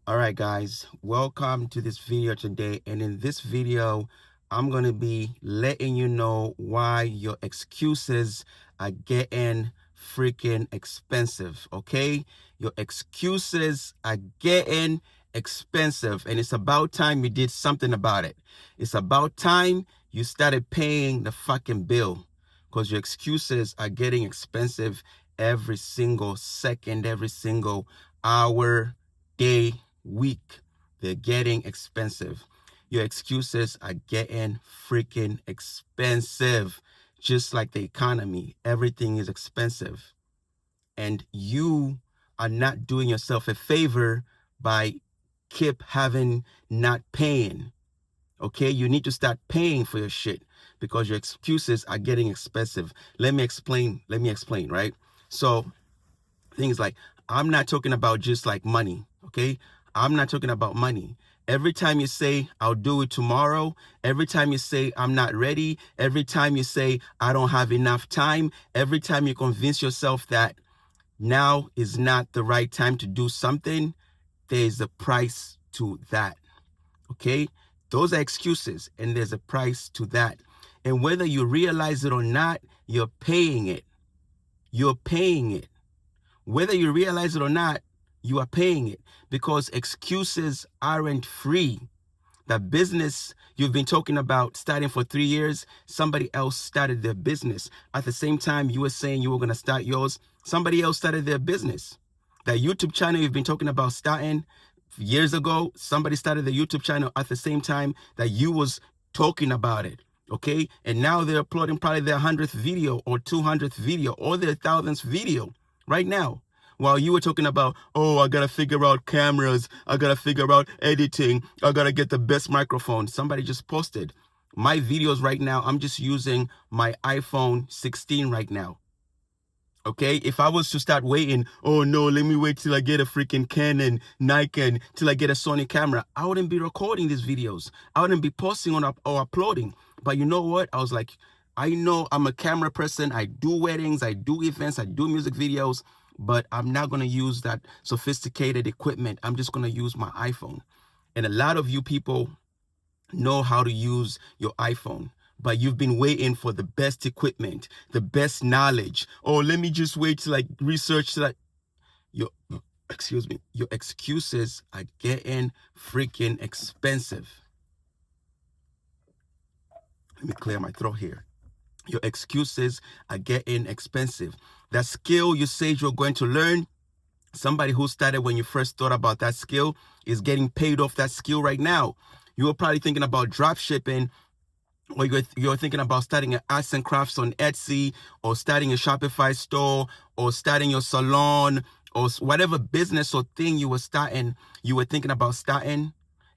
All right, guys, welcome to this video today. And in this video, I'm going to be letting you know why your excuses are getting freaking expensive, okay? Your excuses are getting expensive, and it's about time you did something about it. It's about time you started paying the fucking bill, because your excuses are getting expensive every single second, every single hour, day, week. They're getting expensive. Your excuses are getting freaking expensive. Just like the economy, everything is expensive. And you are not doing yourself a favor by keep having not paying. Okay, you need to start paying for your shit because your excuses are getting expensive. Let me explain, right? So things like, I'm not talking about just like money, okay? I'm not talking about money. Every time you say, I'll do it tomorrow, every time you say, I'm not ready, every time you say, I don't have enough time, every time you convince yourself that now is not the right time to do something, there's a price to that, okay? Those are excuses, and there's a price to that. And whether you realize it or not, you're paying it. You're paying it. Whether you realize it or not, you are paying it, because excuses aren't free. That business you've been talking about starting for 3 years, somebody else started their business. At the same time you were saying you were going to start yours, somebody else started their business. That YouTube channel you've been talking about starting years ago, somebody started the YouTube channel at the same time that you was talking about it. Okay, and now they're uploading probably their 100th video or 200th video or their 1000th video right now, while you were talking about, oh, I gotta figure out cameras, I gotta figure out editing, I gotta get the best microphone. Somebody just posted my videos right now. I'm just using my iPhone 16 right now. Okay, if I was to start waiting, oh no, let me wait till I get a freaking Canon, Nikon, till I get a Sony camera, I wouldn't be recording these videos. I wouldn't be posting on or uploading. But you know what? I was like, I know I'm a camera person. I do weddings, I do events, I do music videos, but I'm not going to use that sophisticated equipment. I'm just going to use my iPhone. And a lot of you people know how to use your iPhone, but you've been waiting for the best equipment, the best knowledge. Oh, let me just wait till I research that. Your your excuses are getting freaking expensive. Let me clear my throat here. Your excuses are getting expensive. That skill you said you're going to learn, somebody who started when you first thought about that skill is getting paid off that skill right now. You were probably thinking about drop shipping, or you're thinking about starting an arts and crafts on Etsy, or starting a Shopify store, or starting your salon, or whatever business or thing you were thinking about starting,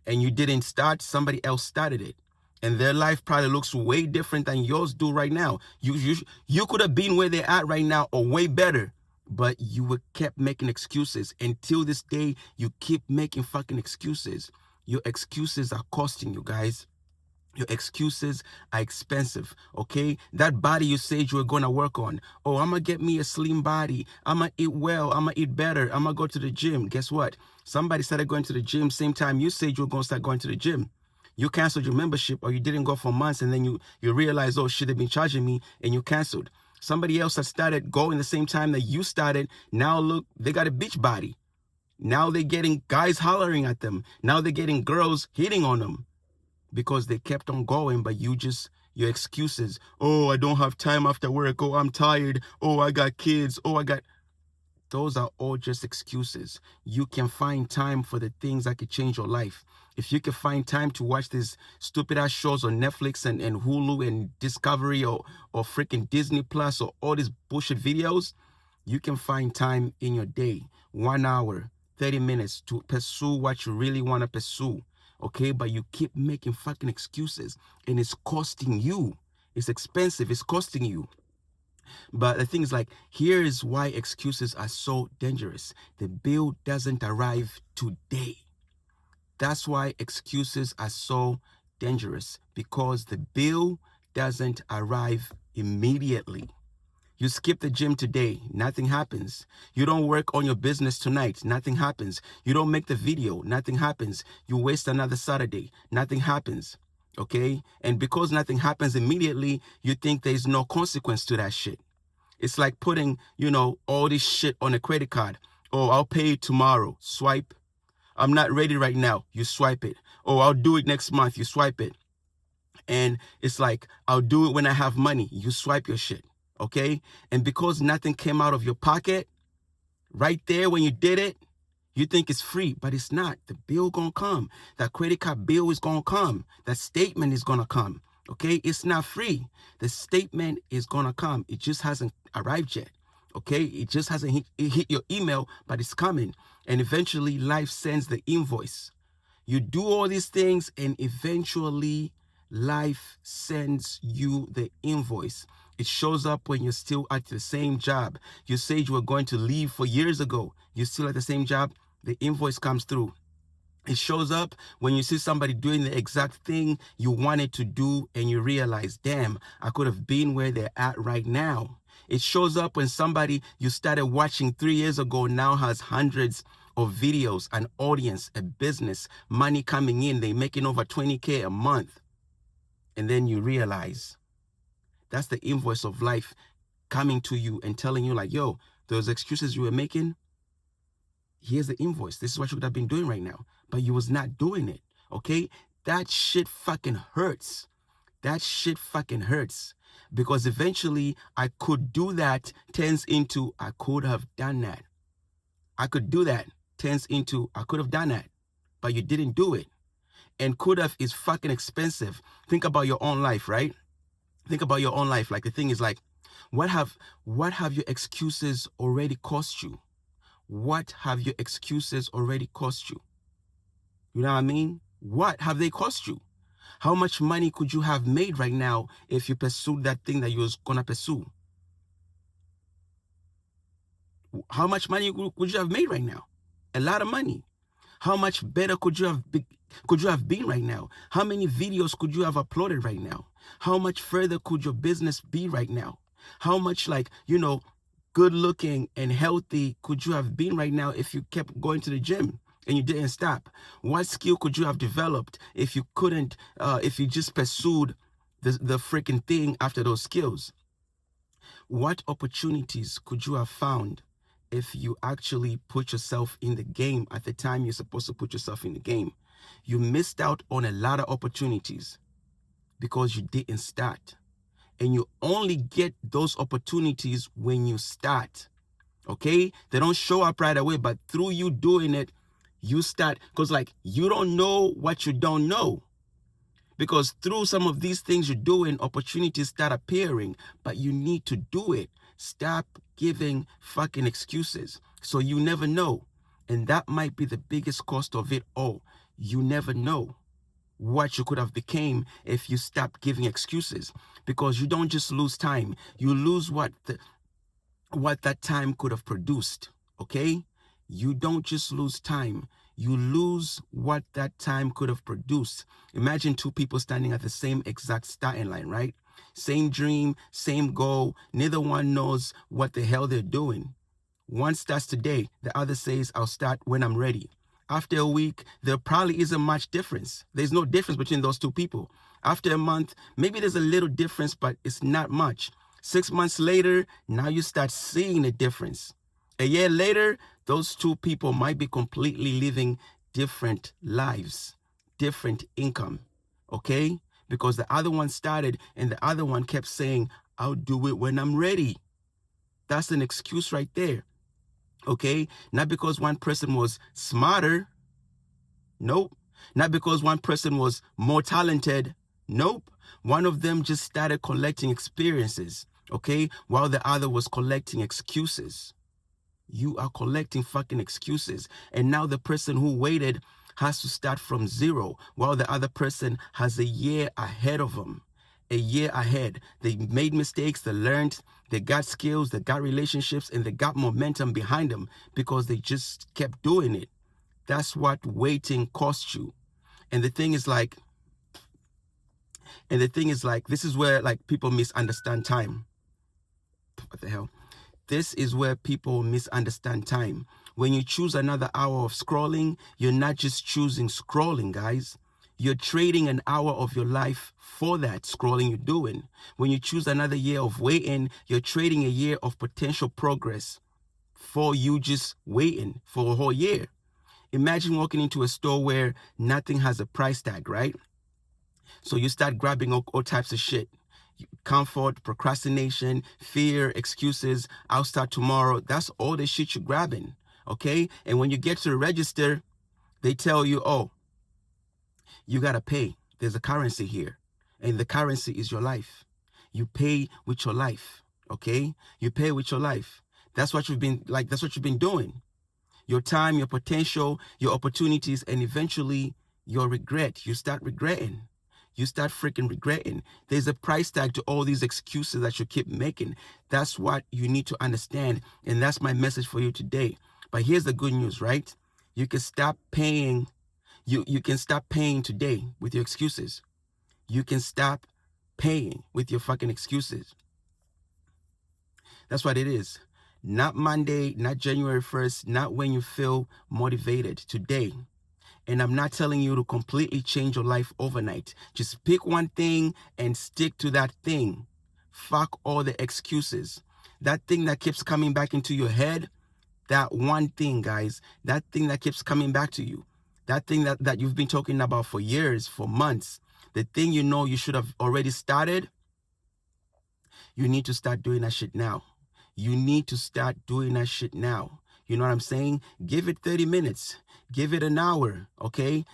and you didn't start, somebody else started it. And their life probably looks way different than yours do right now. You could have been where they're at right now or way better, but you were kept making excuses. Until this day, you keep making fucking excuses. Your excuses are costing you, guys. Your excuses are expensive, okay? That body you said you were going to work on. Oh, I'm going to get me a slim body. I'm going to eat well. I'm going to eat better. I'm going to go to the gym. Guess what? Somebody started going to the gym same time you said you were going to start going to the gym. You canceled your membership, or you didn't go for months, and then you realize, oh shit, they've been charging me, and you canceled. Somebody else that started going the same time that you started, now look, they got a beach body. Now they're getting guys hollering at them. Now they're getting girls hitting on them, because they kept on going. But your excuses, oh, I don't have time after work, oh, I'm tired, oh, I got kids, oh, those are all just excuses. You can find time for the things that could change your life. If you can find time to watch these stupid ass shows on Netflix and Hulu and Discovery, or freaking Disney Plus, or all these bullshit videos, you can find time in your day, 1 hour, 30 minutes, to pursue what you really want to pursue. Okay, but you keep making fucking excuses, and it's costing you. It's expensive, it's costing you. But the thing is, like, here is why excuses are so dangerous. The bill doesn't arrive today. That's why excuses are so dangerous, because the bill doesn't arrive immediately. You skip the gym today, nothing happens. You don't work on your business tonight, nothing happens. You don't make the video, nothing happens. You waste another Saturday, nothing happens. Okay? And because nothing happens immediately, you think there's no consequence to that shit. It's like putting, all this shit on a credit card. Oh, I'll pay it tomorrow. Swipe. I'm not ready right now. You swipe it. Oh, I'll do it next month. You swipe it. And it's like, I'll do it when I have money. You swipe your shit. Okay? And because nothing came out of your pocket, right there when you did it, you think it's free, but it's not. The bill gonna come. That credit card bill is gonna come. That statement is gonna come. Okay? It's not free. The statement is gonna come. It just hasn't arrived yet. Okay? It just hasn't hit your email, but it's coming. And eventually life sends the invoice. You do all these things and eventually life sends you the invoice. It shows up when you're still at the same job. You said you were going to leave for years ago. You're still at the same job. The invoice comes through. It shows up when you see somebody doing the exact thing you wanted to do and you realize, damn, I could have been where they're at right now. It shows up when somebody you started watching 3 years ago now has hundreds of videos, an audience, a business, money coming in. They're making over 20K a month. And then you realize that's the invoice of life coming to you and telling you like, yo, those excuses you were making, here's the invoice. This is what you could have been doing right now. But you was not doing it, okay? That shit fucking hurts. That shit fucking hurts. Because eventually I could do that turns into I could have done that. I could do that turns into I could have done that. But you didn't do it. And could have is fucking expensive. Think about your own life, right? Think about your own life. Like the thing is like, what have your excuses already cost you? What have your excuses already cost you? You know what I mean? What have they cost you? How much money could you have made right now if you pursued that thing that you was gonna pursue? How much money could you have made right now? A lot of money. How much better could you have been right now? How many videos could you have uploaded right now? How much further could your business be right now? How much good looking and healthy could you have been right now if you kept going to the gym and you didn't stop? What skill could you have developed if you just pursued the freaking thing after those skills? What opportunities could you have found if you actually put yourself in the game at the time you're supposed to put yourself in the game? You missed out on a lot of opportunities because you didn't start. And you only get those opportunities when you start. Okay? They don't show up right away, but through you doing it, you start. Because you don't know what you don't know. Because through some of these things you're doing, opportunities start appearing, but you need to do it. Stop giving fucking excuses. So you never know. And that might be the biggest cost of it all. You never know what you could have became if you stopped giving excuses. Because you don't just lose time. You lose what that time could have produced. Okay? You don't just lose time. You lose what that time could have produced. Imagine two people standing at the same exact starting line, right? Same dream, same goal. Neither one knows what the hell they're doing. One starts today. The other says, I'll start when I'm ready. After a week, there probably isn't much difference. There's no difference between those two people. After a month, maybe there's a little difference, but it's not much. 6 months later, now you start seeing the difference. A year later, those two people might be completely living different lives, different income, okay? Because the other one started and the other one kept saying, I'll do it when I'm ready. That's an excuse right there, okay? Not because one person was smarter. Nope. Not because one person was more talented. Nope. One of them just started collecting experiences, okay? While the other was collecting excuses. You are collecting fucking excuses. And now the person who waited has to start from zero, while the other person has a year ahead of them. A year ahead. They made mistakes, they learned, they got skills, they got relationships, and they got momentum behind them because they just kept doing it. That's what waiting costs you. And the thing is this is where people misunderstand time. what the hell? This is where people misunderstand time. When you choose another hour of scrolling, you're not just choosing scrolling, guys. You're trading an hour of your life for that scrolling you're doing. When you choose another year of waiting, you're trading a year of potential progress for you just waiting for a whole year. Imagine walking into a store where nothing has a price tag, right? So you start grabbing all types of shit. Comfort, procrastination, fear, excuses, I'll start tomorrow. That's all the shit you're grabbing, okay? And when you get to the register, they tell you, oh, you gotta pay. There's a currency here, and the currency is your life. You pay with your life, okay? You pay with your life. That's what you've been doing. Your time, your potential, your opportunities, and eventually your regret. You start regretting. You start freaking regretting. There's a price tag to all these excuses that you keep making. That's what you need to understand. And that's my message for you today. But here's the good news, right? You can stop paying. You can stop paying today with your excuses. You can stop paying with your fucking excuses. That's what it is. Not Monday, not January 1st, not when you feel motivated. Today. And I'm not telling you to completely change your life overnight. Just pick one thing and stick to that thing. Fuck all the excuses. That thing that keeps coming back into your head, that one thing, guys, that thing that keeps coming back to you, that thing that you've been talking about for years, for months, the thing you know you should have already started, you need to start doing that shit now. You need to start doing that shit now. You know what I'm saying? Give it 30 minutes. Give it an hour, okay?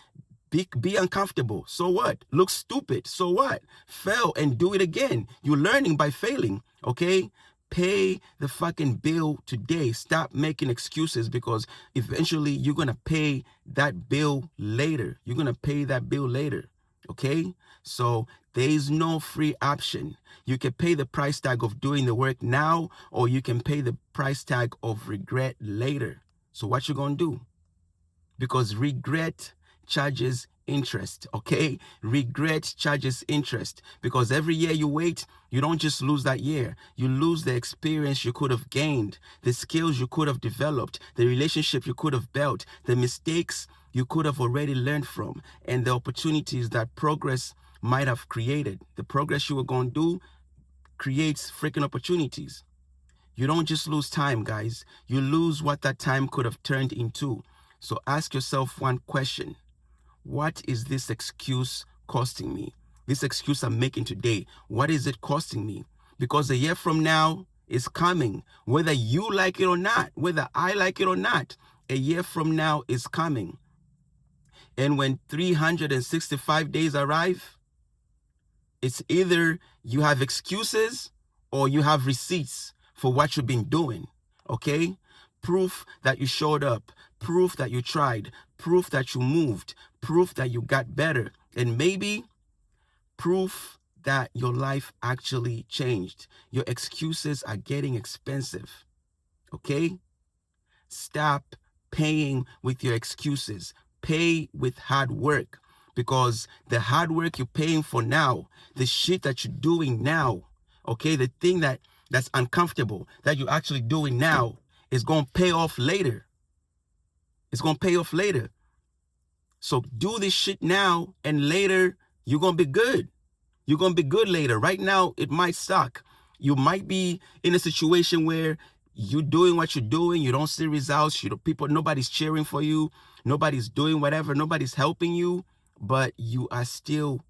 Be uncomfortable. So what? Look stupid. So what? Fail and do it again. You're learning by failing, okay? Pay the fucking bill today. Stop making excuses, because eventually you're going to pay that bill later. You're going to pay that bill later, okay? So there is no free option. You can pay the price tag of doing the work now, or you can pay the price tag of regret later. So what you going to do? Because regret charges interest, okay? Regret charges interest, because every year you wait, you don't just lose that year. You lose the experience you could have gained, the skills you could have developed, the relationship you could have built, the mistakes you could have already learned from, and the opportunities that progress might have created. The progress you were going to do creates freaking opportunities. You don't just lose time, guys. You lose what that time could have turned into. So ask yourself one question. What is this excuse costing me? This excuse I'm making today, what is it costing me? Because a year from now is coming, whether you like it or not, whether I like it or not, a year from now is coming. And when 365 days arrive, it's either you have excuses or you have receipts for what you've been doing, okay? Proof that you showed up, proof that you tried, proof that you moved, proof that you got better, and maybe proof that your life actually changed. Your excuses are getting expensive, okay? Stop paying with your excuses. Pay with hard work, because the hard work you're paying for now, the shit that you're doing now, okay, the thing that's uncomfortable that you're actually doing now is going to pay off later. It's going to pay off later. So do this shit now, and later you're going to be good. You're going to be good later. Right now, it might suck. You might be in a situation where you're doing what you're doing. You don't see results. Nobody's cheering for you. Nobody's doing whatever. Nobody's helping you. But you are still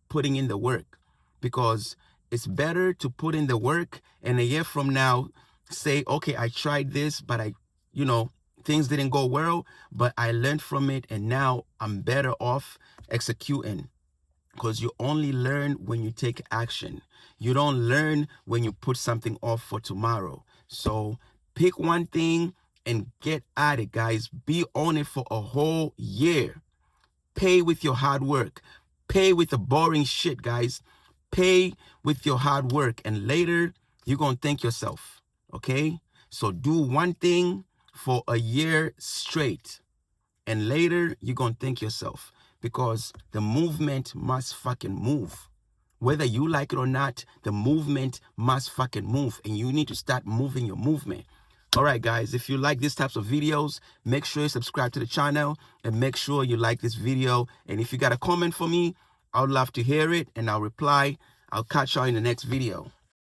putting in the work, because it's better to put in the work and a year from now say, okay, I tried this, but things didn't go well, but I learned from it, and now I'm better off executing. Because you only learn when you take action. You don't learn when you put something off for tomorrow. So pick one thing and get at it, guys. Be on it for a whole year. Pay with your hard work. Pay with the boring shit, guys. Pay with your hard work, and later you're going to thank yourself, okay? So do one thing for a year straight, and later you're going to thank yourself, because the movement must fucking move. Whether you like it or not, the movement must fucking move, and you need to start moving your movement. All right, guys, if you like these types of videos, make sure you subscribe to the channel and make sure you like this video. And if you got a comment for me, I would love to hear it and I'll reply. I'll catch y'all in the next video.